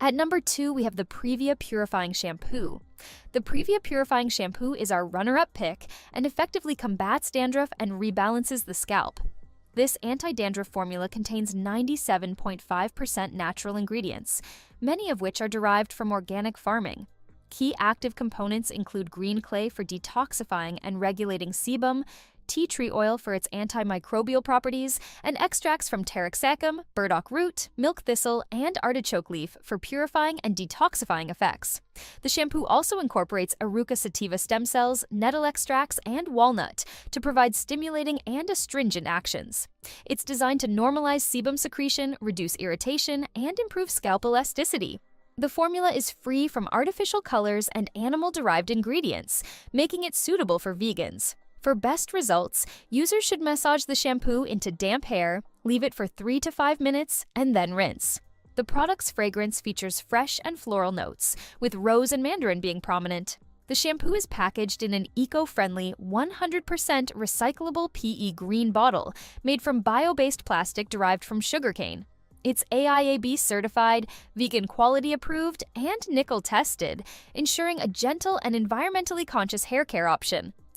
At number 2, we have the Previa Purifying Shampoo. The Previa Purifying Shampoo is our runner-up pick and effectively combats dandruff and rebalances the scalp. This anti-dandruff formula contains 97.5% natural ingredients, many of which are derived from organic farming. Key active components include green clay for detoxifying and regulating sebum, tea tree oil for its antimicrobial properties, and extracts from taraxacum, burdock root, milk thistle, and artichoke leaf for purifying and detoxifying effects. The shampoo also incorporates Aruca sativa stem cells, nettle extracts, and walnut to provide stimulating and astringent actions. It's designed to normalize sebum secretion, reduce irritation, and improve scalp elasticity. The formula is free from artificial colors and animal-derived ingredients, making it suitable for vegans. For best results, users should massage the shampoo into damp hair, leave it for 3 to 5 minutes, and then rinse. The product's fragrance features fresh and floral notes, with rose and mandarin being prominent. The shampoo is packaged in an eco-friendly, 100% recyclable PE green bottle made from bio-based plastic derived from sugarcane. It's AIAB certified, vegan quality approved, and nickel tested, ensuring a gentle and environmentally conscious hair care option.